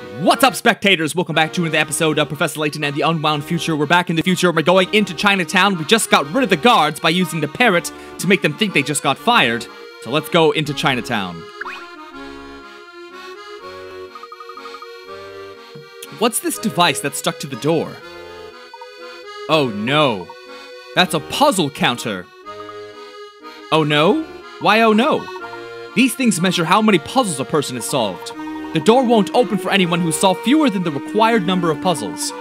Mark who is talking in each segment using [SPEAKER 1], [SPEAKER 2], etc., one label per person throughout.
[SPEAKER 1] What's up, spectators? Welcome back to another episode of Professor Layton and the Unwound Future. We're back in the future. We're going into Chinatown. We just got rid of the guards by using the parrot to make them think they just got fired. So let's go into Chinatown. What's this device that's stuck to the door? Oh no. That's a puzzle counter. Oh no? Why oh no? These things measure how many puzzles a person has solved. The door won't open for anyone who solved fewer than the required number of puzzles.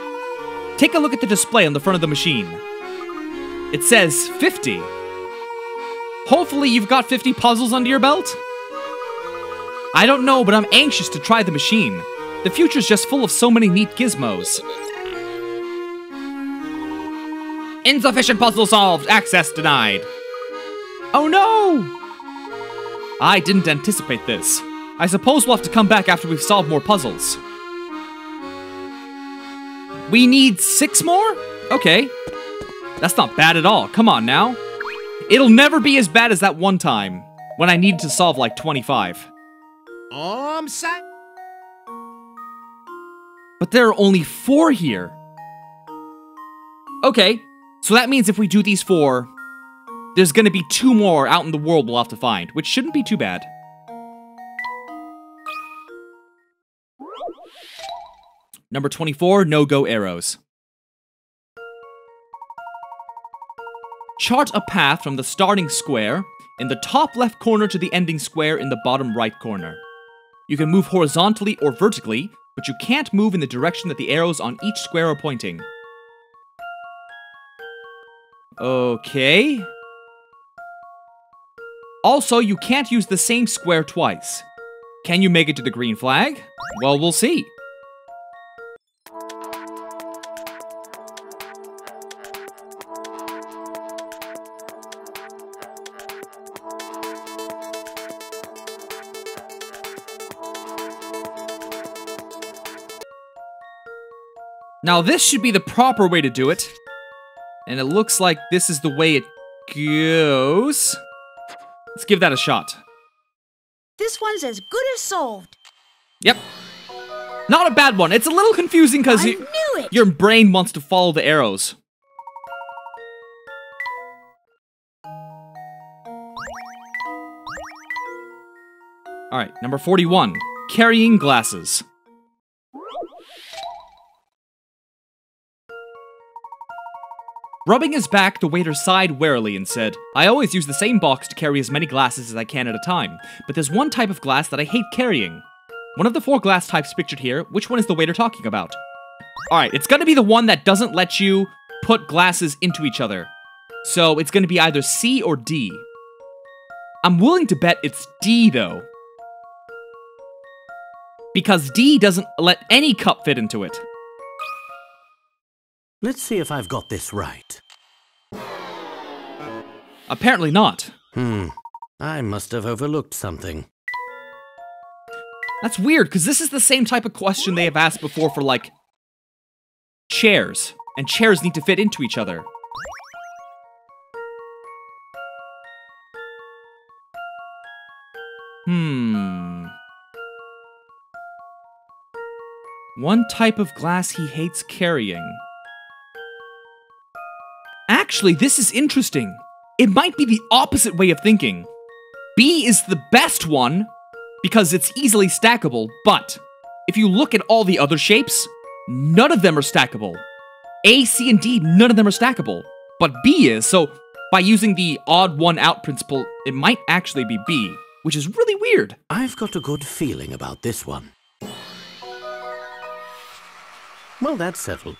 [SPEAKER 1] Take a look at the display on the front of the machine. It says 50. Hopefully you've got 50 puzzles under your belt? I don't know, but I'm anxious to try the machine. The future's just full of so many neat gizmos. Insufficient puzzle solved. Access denied. Oh no! I didn't anticipate this. I suppose we'll have to come back after we've solved more puzzles. We need 6 more? Okay. That's not bad at all. Come on now. It'll never be as bad as that one time, when I needed to solve like 25.
[SPEAKER 2] Oh, I'm sorry.
[SPEAKER 1] But there are only 4 here. Okay, so that means if we do these 4, there's gonna be 2 more out in the world we'll have to find, which shouldn't be too bad. Number 24, no-go arrows. Chart a path from the starting square in the top left corner to the ending square in the bottom right corner. You can move horizontally or vertically, but you can't move in the direction that the arrows on each square are pointing. Okay. Also, you can't use the same square twice. Can you make it to the green flag? Well, we'll see. Now this should be the proper way to do it. And it looks like this is the way it goes. Let's give that a shot.
[SPEAKER 3] This one's as good as solved.
[SPEAKER 1] Yep. Not a bad one. It's a little confusing because your brain wants to follow the arrows. Alright, number 41. Carrying glasses. Rubbing his back, the waiter sighed warily and said, I always use the same box to carry as many glasses as I can at a time, but there's one type of glass that I hate carrying. One of the 4 glass types pictured here, which one is the waiter talking about? Alright, it's gonna be the one that doesn't let you put glasses into each other. So it's gonna be either C or D. I'm willing to bet it's D though. Because D doesn't let any cup fit into it.
[SPEAKER 2] Let's see if I've got this right.
[SPEAKER 1] Apparently not.
[SPEAKER 2] I must have overlooked something.
[SPEAKER 1] That's weird, because this is the same type of question they have asked before for, like, chairs. And chairs need to fit into each other. One type of glass he hates carrying. Actually, this is interesting. It might be the opposite way of thinking. B is the best one because it's easily stackable, but if you look at all the other shapes, none of them are stackable. A, C, and D, none of them are stackable, but B is, so by using the odd one out principle, it might actually be B, which is really weird.
[SPEAKER 2] I've got a good feeling about this one. Well, that's settled.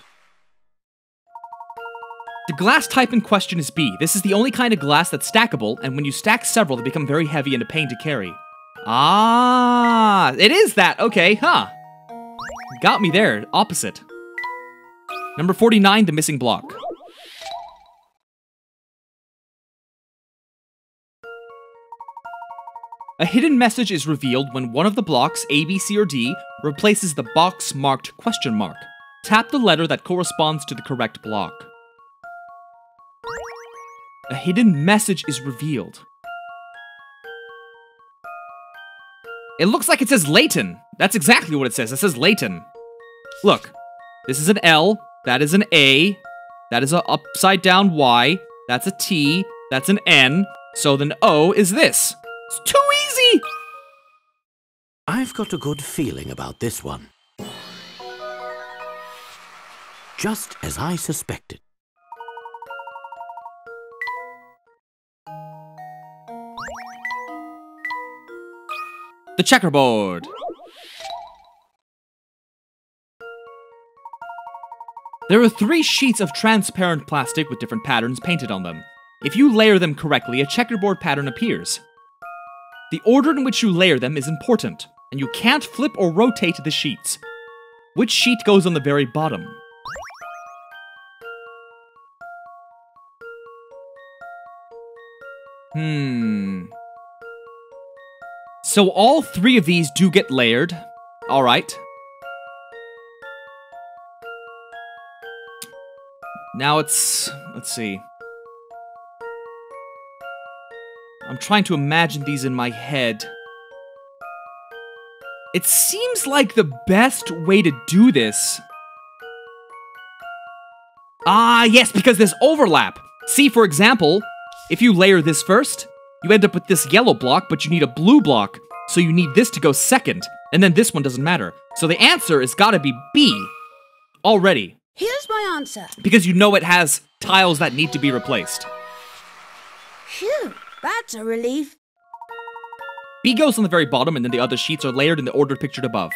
[SPEAKER 1] The glass type in question is B. This is the only kind of glass that's stackable, and when you stack several, they become very heavy and a pain to carry. Ah, it is that. Okay, huh. Got me there. Opposite. Number 49, the missing block. A hidden message is revealed when one of the blocks, A, B, C, or D, replaces the box marked question mark. Tap the letter that corresponds to the correct block. A hidden message is revealed. It looks like it says Layton. That's exactly what it says. It says Layton. Look, this is an L, that is an A, that is an upside down Y, that's a T, that's an N, so then O is this. It's too easy!
[SPEAKER 2] I've got a good feeling about this one. Just as I suspected.
[SPEAKER 1] The checkerboard. There are 3 sheets of transparent plastic with different patterns painted on them. If you layer them correctly, a checkerboard pattern appears. The order in which you layer them is important, and you can't flip or rotate the sheets. Which sheet goes on the very bottom? So all 3 of these do get layered. Alright. Now let's see. I'm trying to imagine these in my head. It seems like the best way to do this... Ah, yes, because there's overlap. See, for example, if you layer this first, you end up with this yellow block, but you need a blue block, so you need this to go second, and then this one doesn't matter. So the answer has got to be B. Already.
[SPEAKER 3] Here's my answer.
[SPEAKER 1] Because you know it has tiles that need to be replaced.
[SPEAKER 3] Phew, that's a relief.
[SPEAKER 1] B goes on the very bottom, and then the other sheets are layered in the order pictured above.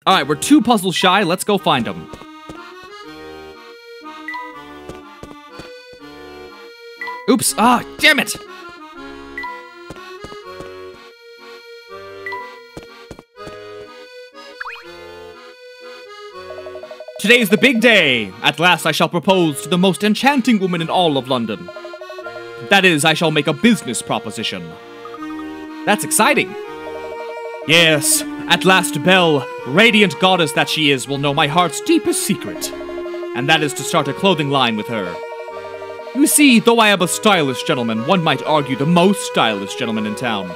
[SPEAKER 1] Alright, we're 2 puzzles shy, let's go find them. Oops, damn it! Today is the big day! At last I shall propose to the most enchanting woman in all of London. That is, I shall make a business proposition. That's exciting! Yes, at last Belle, radiant goddess that she is, will know my heart's deepest secret. And that is to start a clothing line with her. You see, though I am a stylish gentleman, one might argue the most stylish gentleman in town.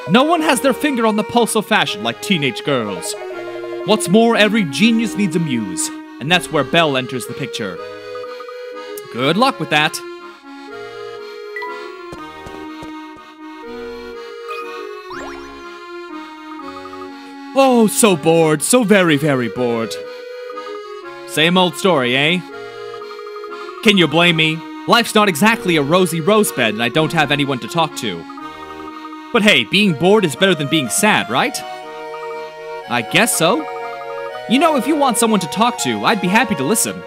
[SPEAKER 1] No one has their finger on the pulse of fashion like teenage girls. What's more, every genius needs a muse, and that's where Belle enters the picture. Good luck with that. Oh, so bored, so very, very bored. Same old story, eh? Can you blame me? Life's not exactly a rosy rosebed and I don't have anyone to talk to. But hey, being bored is better than being sad, right? I guess so. You know, if you want someone to talk to, I'd be happy to listen.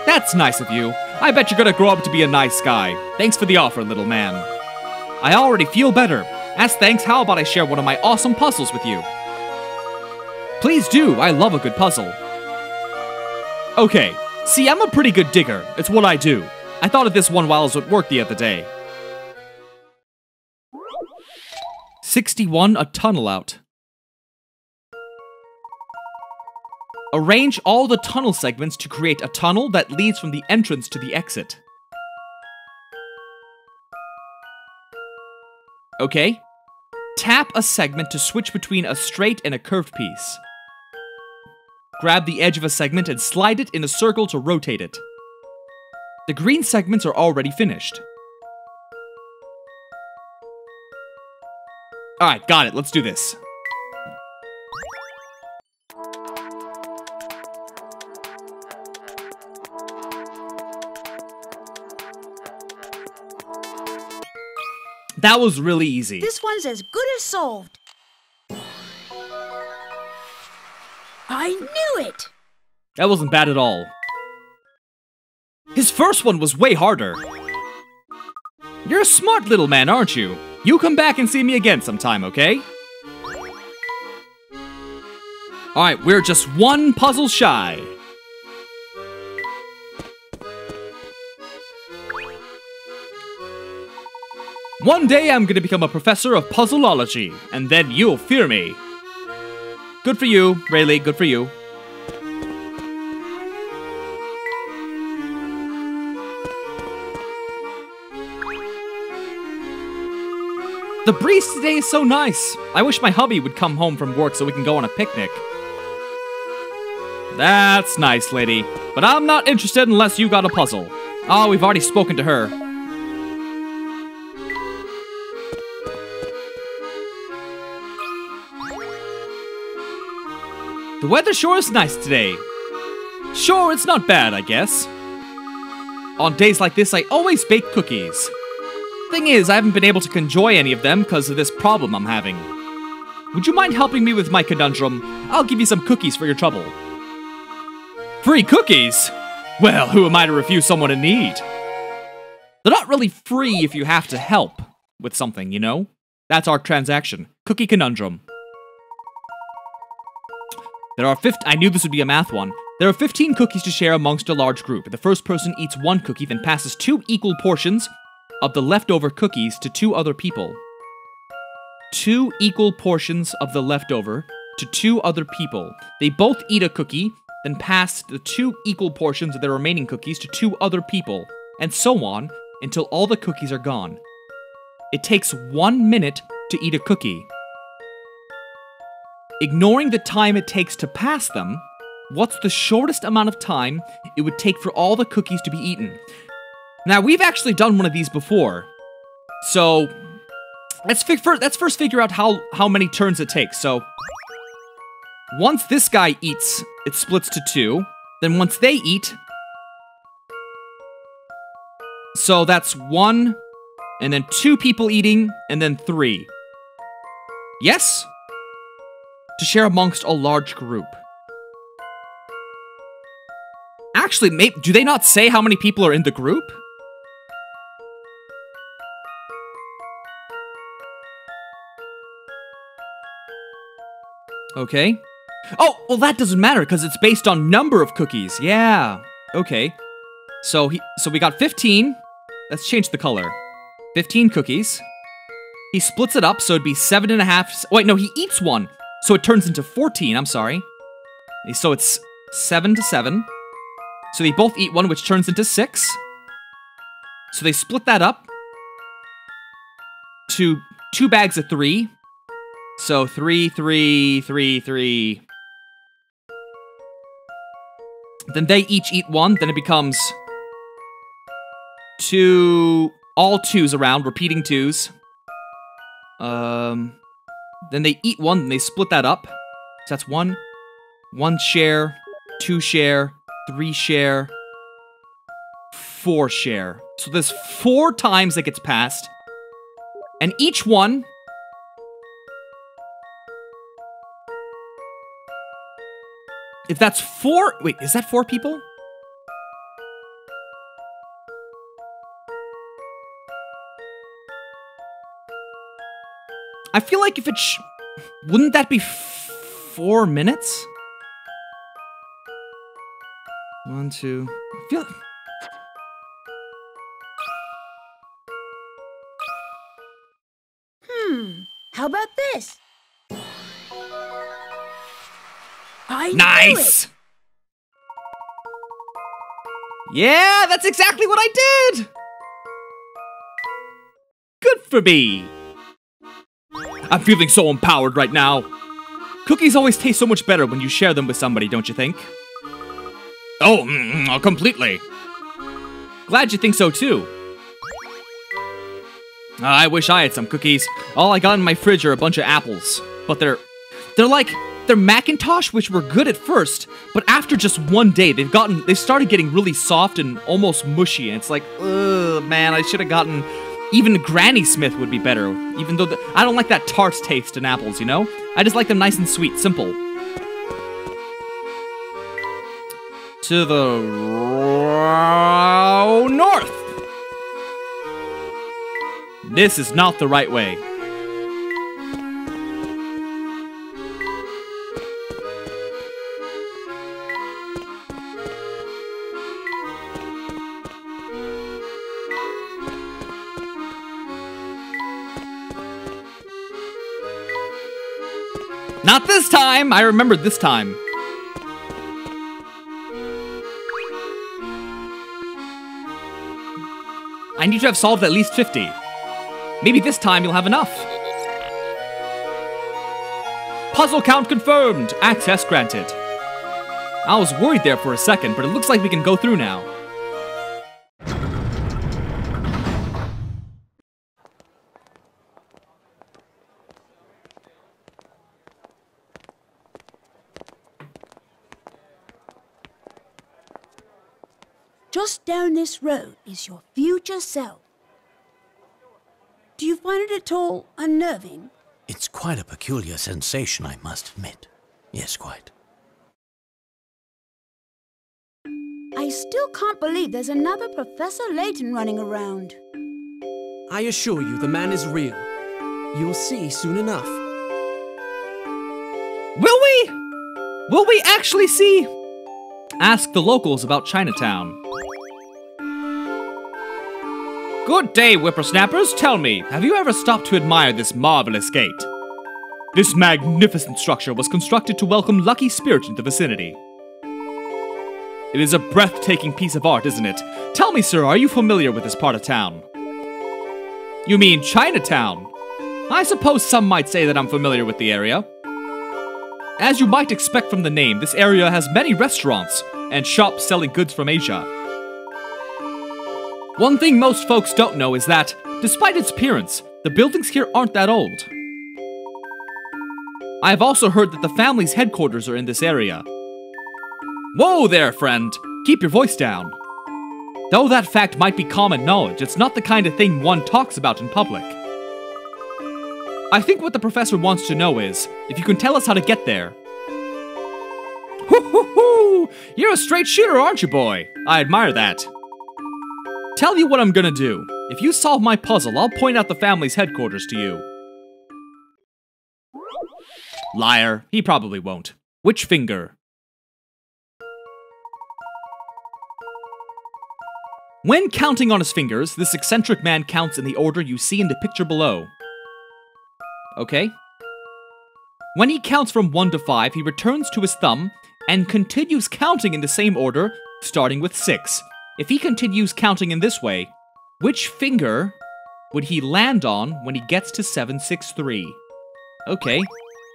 [SPEAKER 1] That's nice of you. I bet you're gonna grow up to be a nice guy. Thanks for the offer, little man. I already feel better. As thanks, how about I share one of my awesome puzzles with you? Please do, I love a good puzzle. Okay, see, I'm a pretty good digger. It's what I do. I thought of this one while I was at work the other day. 61, a tunnel out. Arrange all the tunnel segments to create a tunnel that leads from the entrance to the exit. Okay. Tap a segment to switch between a straight and a curved piece. Grab the edge of a segment and slide it in a circle to rotate it. The green segments are already finished. Alright, got it. Let's do this. That was really easy.
[SPEAKER 3] This one's as good as solved. I knew it!
[SPEAKER 1] That wasn't bad at all. His first one was way harder. You're a smart little man, aren't you? You come back and see me again sometime, okay? Alright, we're just 1 puzzle shy. One day I'm gonna become a professor of puzzleology, and then you'll fear me. Good for you, Rayleigh, good for you. The breeze today is so nice. I wish my hubby would come home from work so we can go on a picnic. That's nice, lady. But I'm not interested unless you got a puzzle. Oh, we've already spoken to her. The weather sure is nice today. Sure, it's not bad, I guess. On days like this, I always bake cookies. Thing is, I haven't been able to enjoy any of them because of this problem I'm having. Would you mind helping me with my conundrum? I'll give you some cookies for your trouble. Free cookies? Well, who am I to refuse someone in need? They're not really free if you have to help with something, you know? That's our transaction. Cookie conundrum. I knew this would be a math one. There are 15 cookies to share amongst a large group. The first person eats one cookie, then passes 2 equal portions of the leftover cookies to 2 other people. 2 equal portions of the leftover to 2 other people. They both eat a cookie, then pass the 2 equal portions of the remaining cookies to 2 other people, and so on until all the cookies are gone. It takes 1 minute to eat a cookie. Ignoring the time it takes to pass them, what's the shortest amount of time it would take for all the cookies to be eaten? Now, we've actually done one of these before, so let's first figure out how many turns it takes. So, once this guy eats, it splits to 2. Then once they eat, so that's 1, and then 2 people eating, and then 3. Yes? To share amongst a large group. Actually, do they not say how many people are in the group? Okay. Oh, well that doesn't matter because it's based on number of cookies. Yeah. Okay. So we got 15. Let's change the color. 15 cookies. He splits it up, so it'd be 7.5. Wait, no, he eats one. So it turns into 14, I'm sorry. So it's 7 to 7. So they both eat one, which turns into 6. So they split that up to 2 bags of 3. So 3, 3, 3, 3. Then they each eat one, then it becomes 2, all 2s around, repeating 2s. Then they eat one, and they split that up. So that's 1 share, 2 share, 3 share, 4 share. So there's 4 times that gets passed. And each one if that's 4, wait, is that 4 people? I feel like if it wouldn't that be 4 minutes? 1, 2. I feel.
[SPEAKER 3] How about this? I
[SPEAKER 1] Nice! Yeah, that's exactly what I did! Good for me! I'm feeling so empowered right now. Cookies always taste so much better when you share them with somebody, don't you think? Oh, completely. Glad you think so too. I wish I had some cookies. All I got in my fridge are a bunch of apples. But they're Macintosh, which were good at first, but after just 1 day, they started getting really soft and almost mushy, and it's like, ugh, man, I should have gotten, even Granny Smith would be better, even though I don't like that tart taste in apples, you know? I just like them nice and sweet, simple. To the north! This is not the right way. Not this time! I remembered this time. I need to have solved at least 50. Maybe this time you'll have enough. Puzzle count confirmed! Access granted. I was worried there for a second, but it looks like we can go through now.
[SPEAKER 3] Just down this road is your future self. Do you find it at all unnerving?
[SPEAKER 2] It's quite a peculiar sensation, I must admit. Yes, quite.
[SPEAKER 3] I still can't believe there's another Professor Layton running around.
[SPEAKER 4] I assure you, the man is real. You'll see soon enough.
[SPEAKER 1] Will we? Will we actually see? Ask the locals about Chinatown. Good day, whippersnappers. Tell me, have you ever stopped to admire this marvelous gate? This magnificent structure was constructed to welcome lucky spirits in the vicinity. It is a breathtaking piece of art, isn't it? Tell me, sir, are you familiar with this part of town? You mean Chinatown? I suppose some might say that I'm familiar with the area. As you might expect from the name, this area has many restaurants and shops selling goods from Asia. One thing most folks don't know is that, despite its appearance, the buildings here aren't that old. I have also heard that the family's headquarters are in this area. Whoa there, friend! Keep your voice down. Though that fact might be common knowledge, it's not the kind of thing one talks about in public. I think what the professor wants to know is, if you can tell us how to get there. Hoo-hoo-hoo! You're a straight shooter, aren't you, boy? I admire that. Tell you what I'm gonna do. If you solve my puzzle, I'll point out the family's headquarters to you. Liar. He probably won't. Which finger? When counting on his fingers, this eccentric man counts in the order you see in the picture below. Okay. When he counts from 1 to 5, he returns to his thumb and continues counting in the same order, starting with 6. If he continues counting in this way, which finger would he land on when he gets to 763? Okay,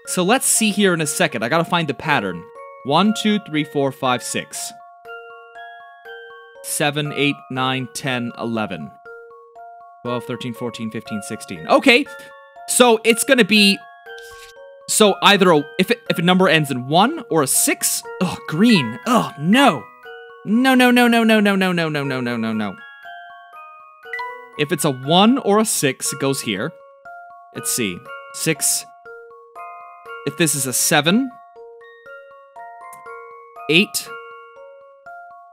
[SPEAKER 1] so let's see here in a second. I gotta find the pattern. 1, 2, 3, 4, 5, 6. 7, 8, 9, 10, 11. 12, 13, 14, 15, 16. Okay, so it's gonna be... So either if a number ends in 1 or a 6... Ugh, green. Ugh, no. No, no, no, no, no, no, no, no, no, no, no, no, no. If it's a 1 or a 6, it goes here. Let's see. 6. If this is a 7. 8.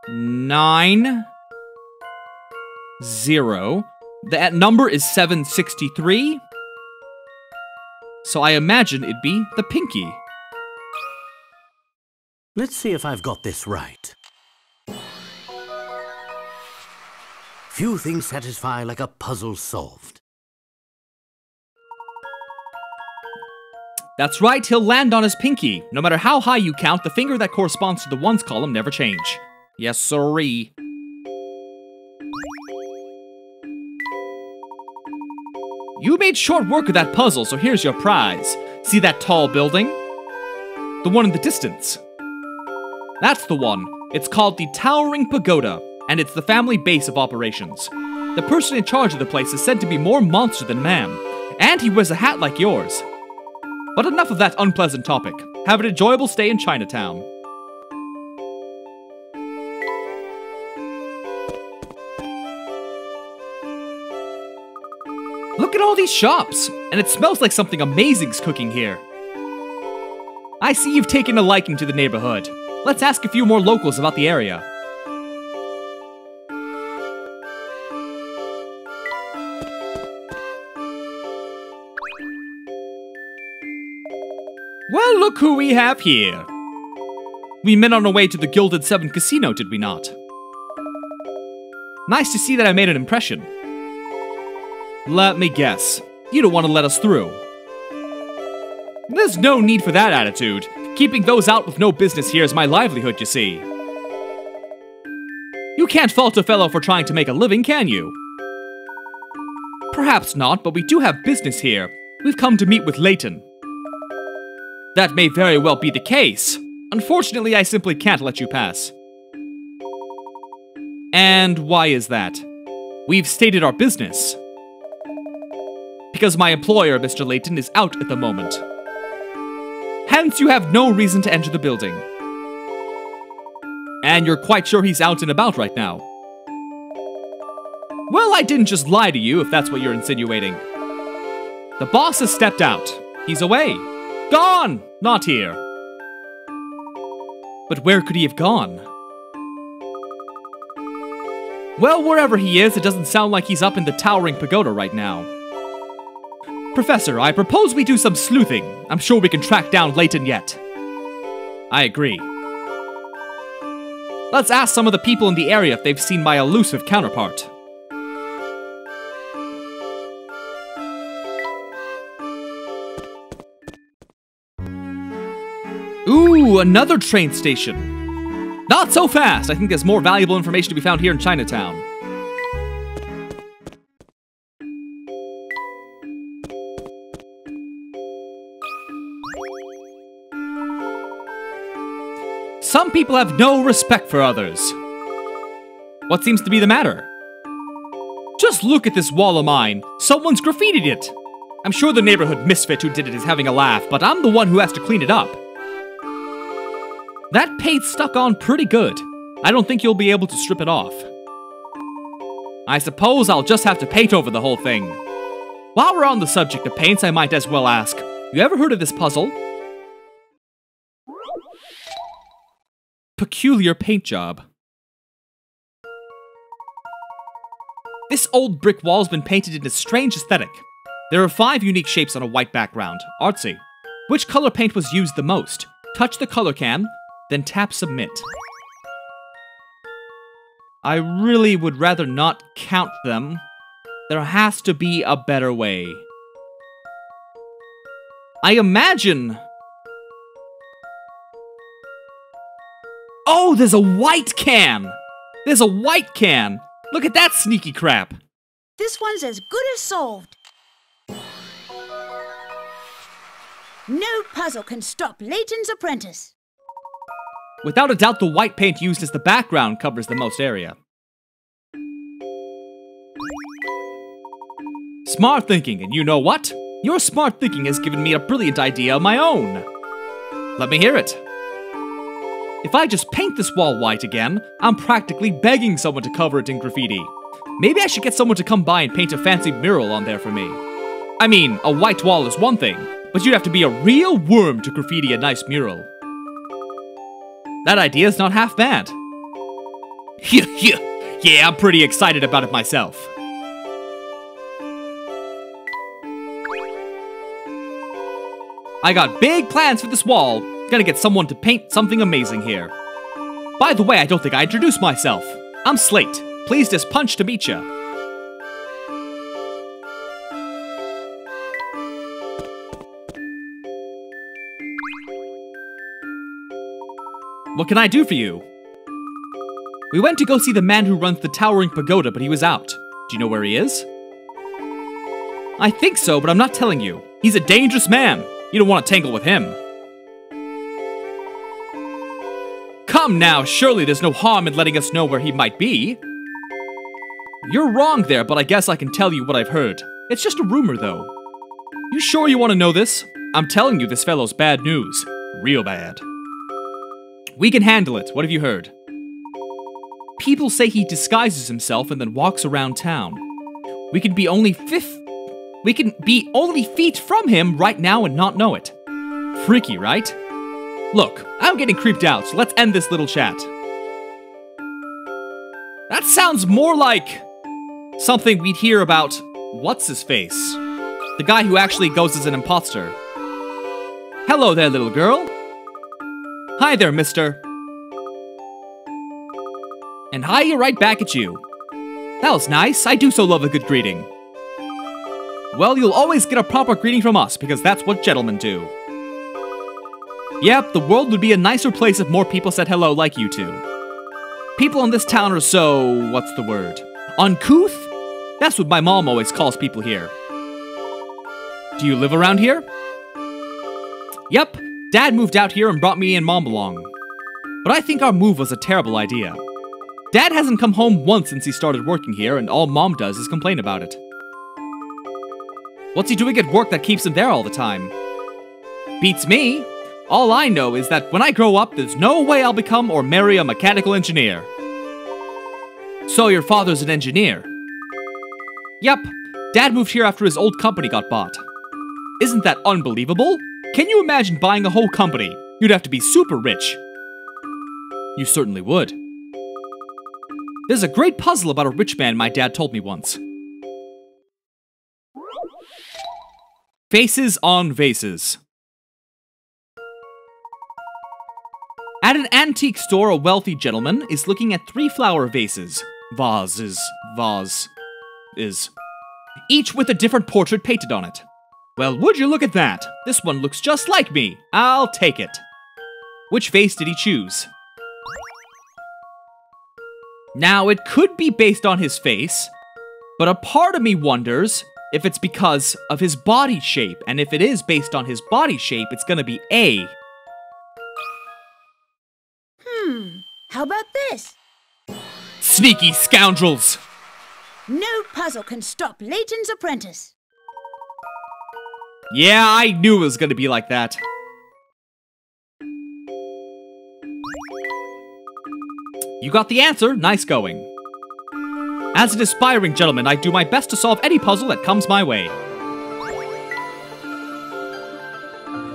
[SPEAKER 1] 9. 0. That number is 763. So I imagine it'd be the pinky.
[SPEAKER 2] Let's see if I've got this right. Few things satisfy like a puzzle solved.
[SPEAKER 1] That's right, he'll land on his pinky. No matter how high you count, the finger that corresponds to the ones column never change. Yes, sirree. You made short work of that puzzle, so here's your prize. See that tall building? The one in the distance. That's the one. It's called the Towering Pagoda, and it's the family base of operations. The person in charge of the place is said to be more monster than man, and he wears a hat like yours. But enough of that unpleasant topic. Have an enjoyable stay in Chinatown. Look at all these shops, and it smells like something amazing's cooking here. I see you've taken a liking to the neighborhood. Let's ask a few more locals about the area. Well, look who we have here. We met on our way to the Gilded Seven Casino, did we not? Nice to see that I made an impression. Let me guess. You don't want to let us through. There's no need for that attitude. Keeping those out with no business here is my livelihood, you see. You can't fault a fellow for trying to make a living, can you? Perhaps not, but we do have business here. We've come to meet with Layton. That may very well be the case. Unfortunately, I simply can't let you pass. And why is that? We've stated our business. Because my employer, Mr. Layton, is out at the moment. Hence, you have no reason to enter the building. And you're quite sure he's out and about right now. Well, I didn't just lie to you, if that's what you're insinuating. The boss has stepped out. He's away. Gone! Not here. But where could he have gone? Well, wherever he is, it doesn't sound like he's up in the Towering Pagoda right now. Professor, I propose we do some sleuthing. I'm sure we can track down Layton yet. I agree. Let's ask some of the people in the area if they've seen my elusive counterpart. Ooh, another train station. Not so fast! I think there's more valuable information to be found here in Chinatown. Some people have no respect for others. What seems to be the matter? Just look at this wall of mine. Someone's graffitied it. I'm sure the neighborhood misfit who did it is having a laugh, but I'm the one who has to clean it up. That paint's stuck on pretty good. I don't think you'll be able to strip it off. I suppose I'll just have to paint over the whole thing. While we're on the subject of paints, I might as well ask, you ever heard of this puzzle? Peculiar paint job. This old brick wall's been painted in a strange aesthetic. There are 5 unique shapes on a white background. Artsy. Which color paint was used the most? Touch the color can, then tap submit. I really would rather not count them. There has to be a better way. I imagine... Oh, there's a white can! There's a white can! Look at that sneaky crap!
[SPEAKER 3] This one's as good as solved. No puzzle can stop Layton's apprentice.
[SPEAKER 1] Without a doubt, the white paint used as the background covers the most area. Smart thinking, and you know what? Your smart thinking has given me a brilliant idea of my own. Let me hear it. If I just paint this wall white again, I'm practically begging someone to cover it in graffiti. Maybe I should get someone to come by and paint a fancy mural on there for me. I mean, a white wall is one thing, but you'd have to be a real worm to graffiti a nice mural. That idea is not half bad. Yeah, I'm pretty excited about it myself. I got big plans for this wall. Gotta get someone to paint something amazing here. By the way, I don't think I introduced myself. I'm Slate. Pleased as punch to meet ya. What can I do for you? We went to go see the man who runs the Towering Pagoda, but he was out. Do you know where he is? I think so, but I'm not telling you. He's a dangerous man. You don't want to tangle with him. Come now, surely there's no harm in letting us know where he might be. You're wrong there, but I guess I can tell you what I've heard. It's just a rumor, though. You sure you want to know this? I'm telling you, this fellow's bad news. Real bad. We can handle it. What have you heard? People say he disguises himself and then walks around town. We can be only feet from him right now and not know it. Freaky, right? Look, I'm getting creeped out, so let's end this little chat. That sounds more like something we'd hear about what's-his-face, the guy who actually goes as an imposter. Hello there, little girl. Hi there, mister. And hi right back at you. That was nice. I do so love a good greeting. Well, you'll always get a proper greeting from us, because that's what gentlemen do. Yep, the world would be a nicer place if more people said hello like you two. People in this town are so... what's the word? Uncouth? That's what my mom always calls people here. Do you live around here? Yep, Dad moved out here and brought me and Mom along. But I think our move was a terrible idea. Dad hasn't come home once since he started working here, and all Mom does is complain about it. What's he doing at work that keeps him there all the time? Beats me. All I know is that when I grow up, there's no way I'll become or marry a mechanical engineer. So your father's an engineer? Yep. Dad moved here after his old company got bought. Isn't that unbelievable? Can you imagine buying a whole company? You'd have to be super rich. You certainly would. There's a great puzzle about a rich man my dad told me once. Faces on vases. At an antique store, a wealthy gentleman is looking at 3 flower vases. Vases. Each with a different portrait painted on it. Well, would you look at that? This one looks just like me. I'll take it. Which vase did he choose? Now, it could be based on his face, but a part of me wonders if it's because of his body shape, and if it is based on his body shape, it's gonna be A.
[SPEAKER 3] How about this?
[SPEAKER 1] Sneaky scoundrels!
[SPEAKER 3] No puzzle can stop Layton's apprentice.
[SPEAKER 1] Yeah, I knew it was gonna be like that. You got the answer, nice going. As an aspiring gentleman, I do my best to solve any puzzle that comes my way.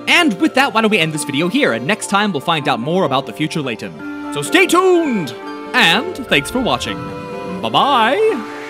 [SPEAKER 1] And with that, why don't we end this video here, and next time we'll find out more about the future Layton. So stay tuned! And thanks for watching. Bye-bye!